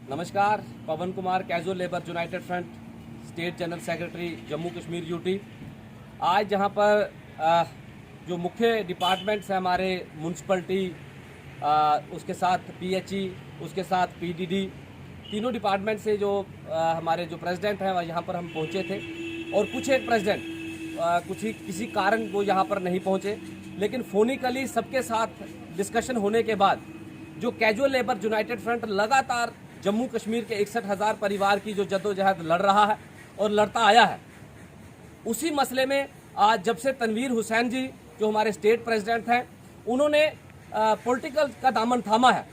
नमस्कार, Pawan Kumar, casual labour united front, state general secretary Jammu Kashmir UT. आज जहां पर जो मुख्य डिपार्टमेंट्स हैं हमारे म्यूनसिपलिटी, उसके साथ पीएचई, उसके साथ पीडीडी, तीनों डिपार्टमेंट से जो हमारे जो प्रेसिडेंट हैं यहाँ पर हम पहुँचे थे। और कुछ एक प्रेसिडेंट किसी कारण वो यहाँ पर नहीं पहुँचे, लेकिन फोनिकली सबके साथ डिस्कशन होने के बाद जो कैजुअल लेबर यूनाइटेड फ्रंट लगातार जम्मू कश्मीर के 61,000 परिवार की जो जद्दोजहद लड़ रहा है और लड़ता आया है, उसी मसले में आज जब से तनवीर हुसैन जी जो हमारे स्टेट प्रेसिडेंट हैं, उन्होंने पॉलिटिकल का दामन थामा है।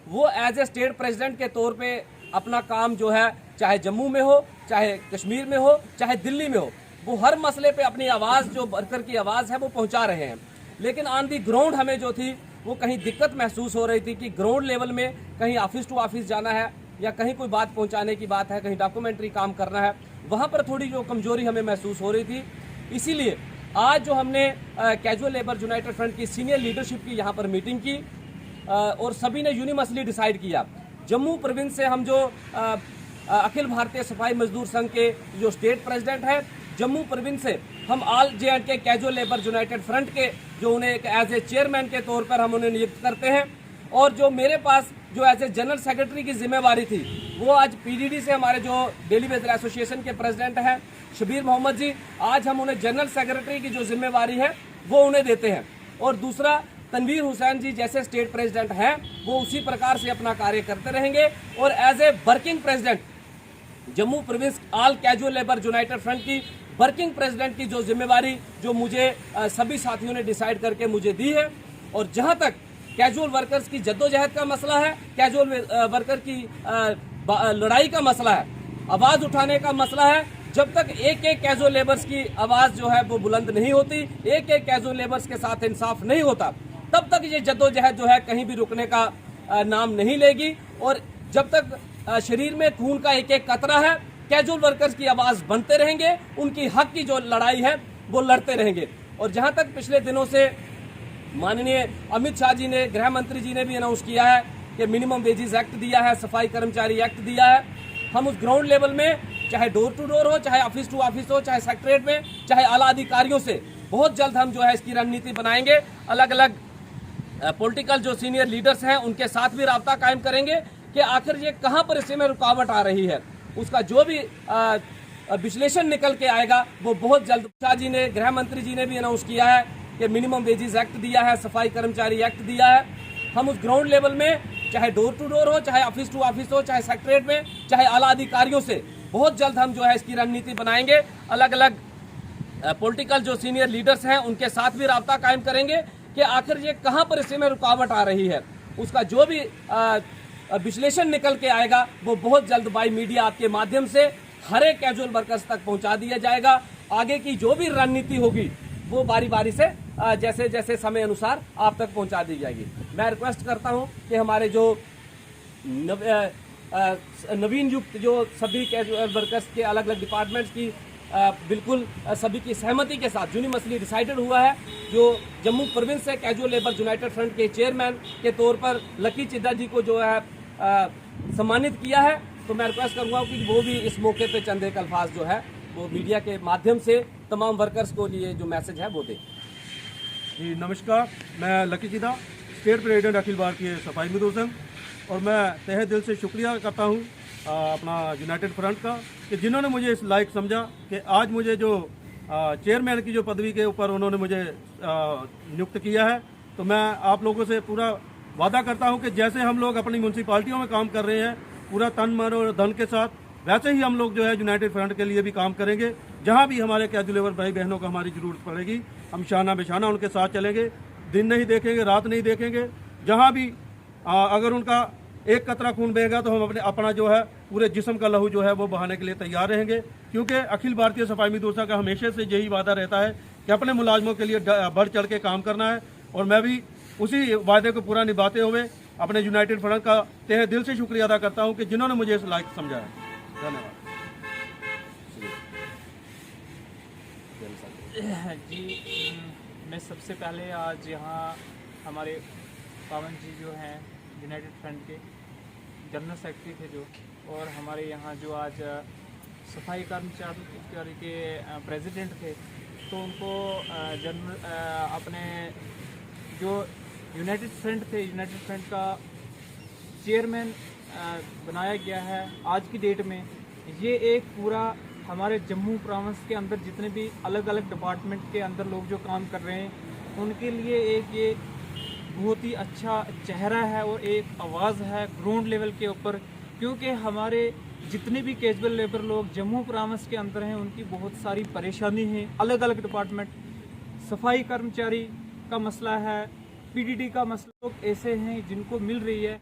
वो एज ए स्टेट प्रेसिडेंट के तौर पे अपना काम जो है, चाहे जम्मू में हो, चाहे कश्मीर में हो, चाहे दिल्ली में हो, वो हर मसले पे अपनी आवाज़, जो वर्कर की आवाज़ है, वो पहुंचा रहे हैं। लेकिन ऑन दी ग्राउंड हमें जो थी वो कहीं दिक्कत महसूस हो रही थी कि ग्राउंड लेवल में कहीं ऑफिस टू ऑफिस जाना है या कहीं कोई बात पहुंचाने की बात है, कहीं डॉक्यूमेंट्री काम करना है, वहां पर थोड़ी जो कमजोरी हमें महसूस हो रही थी। इसीलिए आज जो हमने कैजुअल लेबर यूनाइटेड फ्रंट की सीनियर लीडरशिप की यहाँ पर मीटिंग की और सभी ने यूनिमसली डिसाइड किया, जम्मू प्रोविंस से हम जो अखिल भारतीय सफाई मजदूर संघ के जो स्टेट प्रेसिडेंट है, जम्मू प्रोविंस से हम all जे&के casual labour united front के जो उन्हें एक एज ए चेयरमैन के तौर पर हम उन्हें नियुक्त करते हैं। और जो मेरे पास जो एज ए जनरल सेक्रेटरी की जिम्मेवारी थी, वो आज पीडीडी से हमारे जो डेली वेजर एसोसिएशन के प्रेसिडेंट हैं शबीर मोहम्मद जी, आज हम उन्हें जनरल सेक्रेटरी की जो जिम्मेवारी है वो उन्हें देते हैं। और दूसरा, तनवीर हुसैन जी जैसे स्टेट प्रेसिडेंट हैं, वो उसी प्रकार से अपना कार्य करते रहेंगे। और as a working president Jammu province all casual labour united front की वर्किंग प्रेसिडेंट की जो जिम्मेवारी जो मुझे सभी साथियों ने डिसाइड करके मुझे दी है। और जहां तक कैजुअल वर्कर्स की जद्दोजहद का मसला है, कैजुअल वर्कर की लड़ाई का मसला है, आवाज उठाने का मसला है, जब तक एक एक कैजुअल लेबर्स की आवाज जो है वो बुलंद नहीं होती, एक एक कैजुअल लेबर्स के साथ इंसाफ नहीं होता, तब तक ये जद्दोजहद जो है कहीं भी रुकने का नाम नहीं लेगी। और जब तक शरीर में खून का एक एक कतरा है, कैजुअल वर्कर्स की आवाज बनते रहेंगे, उनकी हक की जो लड़ाई है वो लड़ते रहेंगे। और जहां तक पिछले दिनों से माननीय अमित शाह जी ने, गृह मंत्री जी ने भी अनाउंस किया है कि मिनिमम वेजेस एक्ट दिया है, सफाई कर्मचारी एक्ट दिया है, हम उस ग्राउंड लेवल में चाहे डोर टू डोर हो, चाहे ऑफिस टू ऑफिस हो, चाहे सेक्रेटरीट में, चाहे आला अधिकारियों से बहुत जल्द हम जो है इसकी रणनीति बनाएंगे। अलग अलग पॉलिटिकल जो सीनियर लीडर्स हैं उनके साथ भी राब्ता कायम करेंगे कि आखिर ये कहां पर इसमें रुकावट आ रही है। उसका जो भी विश्लेषण निकल के आएगा वो बहुत जल्द। शाह जी ने, गृह मंत्री जी ने भी अनाउंस किया है कि मिनिमम वेजेस एक्ट दिया है, सफाई कर्मचारी एक्ट दिया है, हम उस ग्राउंड लेवल में चाहे डोर टू डोर हो, चाहे ऑफिस टू ऑफिस हो, चाहे सेक्रेटरीट में, चाहे आला अधिकारियों से बहुत जल्द हम जो है इसकी रणनीति बनाएंगे। अलग अलग पॉलिटिकल जो सीनियर लीडर्स हैं उनके साथ भी राब्ता कायम करेंगे कि आखिर ये कहां पर इसमें रुकावट आ रही है। उसका जो भी विश्लेषण निकल के आएगा वो बहुत जल्द बाई मीडिया आपके माध्यम से हर एक कैजुअल वर्कर्स तक पहुंचा दिया जाएगा। आगे की जो भी रणनीति होगी वो बारी बारी से जैसे जैसे समय अनुसार आप तक पहुंचा दी जाएगी। मैं रिक्वेस्ट करता हूं कि हमारे जो नवीन युक्त जो सभी कैजुअल वर्कर्स के अलग अलग डिपार्टमेंट्स की बिल्कुल सभी की सहमति के साथ यूनिमसली डिसाइडेड हुआ है, जो जम्मू प्रोविंस से कैजुअल लेबर यूनाइटेड फ्रंट के चेयरमैन के तौर पर लकी चिद्दा जी को जो है सम्मानित किया है। तो मैं रिक्वेस्ट करूँगा कि वो भी इस मौके पे चंद एक अल्फाज जो है वो मीडिया के माध्यम से तमाम वर्कर्स को लिए जो मैसेज है वो दें। जी नमस्कार, मैं lucky चिद्दा, state president Akhil Bharatiya सफाई मजदूर संघ, और मैं तहे दिल से शुक्रिया करता हूँ अपना यूनाइटेड फ्रंट का कि जिन्होंने मुझे इस लायक समझा कि आज मुझे जो चेयरमैन की जो पदवी के ऊपर उन्होंने मुझे नियुक्त किया है। तो मैं आप लोगों से पूरा वादा करता हूं कि जैसे हम लोग अपनी म्यूनसिपालिटियों में काम कर रहे हैं पूरा तन मन और धन के साथ, वैसे ही हम लोग जो है यूनाइटेड फ्रंट के लिए भी काम करेंगे। जहां भी हमारे कैजुअल लेबर भाई बहनों को हमारी ज़रूरत पड़ेगी, हम शाना बेशाना उनके साथ चलेंगे, दिन नहीं देखेंगे, रात नहीं देखेंगे। जहाँ भी अगर उनका एक कतरा खून बहेगा तो हम अपना जो है पूरे जिस्म का लहू जो है वो बहाने के लिए तैयार रहेंगे, क्योंकि अखिल भारतीय सफाई मजदूर संघ का हमेशा से यही वादा रहता है कि अपने मुलाजमों के लिए बढ़ चढ़ के काम करना है। और मैं भी उसी वादे को पूरा निभाते हुए अपने यूनाइटेड फ्रंट का तहे दिल से शुक्रिया अदा करता हूं कि जिन्होंने मुझे इस लायक समझा है। धन्यवाद जी। मैं सबसे पहले आज यहाँ हमारे पवन जी जो हैं यूनाइटेड फ्रंट के, जनरल सेक्रेटरी थे जो, और हमारे यहाँ जो आज सफाई कर्मचारी के प्रेसिडेंट थे, तो उनको अपने जो यूनाइटेड फ्रंट थे, यूनाइटेड फ्रंट का चेयरमैन बनाया गया है आज की डेट में। ये एक पूरा हमारे जम्मू प्रोविंस के अंदर जितने भी अलग अलग डिपार्टमेंट के अंदर लोग जो काम कर रहे हैं उनके लिए एक ये बहुत ही अच्छा चेहरा है और एक आवाज़ है ग्राउंड लेवल के ऊपर, क्योंकि हमारे जितने भी कैजुअल लेबर लोग जम्मू प्रोविंस के अंदर हैं उनकी बहुत सारी परेशानी है। अलग अलग डिपार्टमेंट, सफाई कर्मचारी का मसला है, पीडीडी का मसला, लोग ऐसे हैं जिनको मिल रही है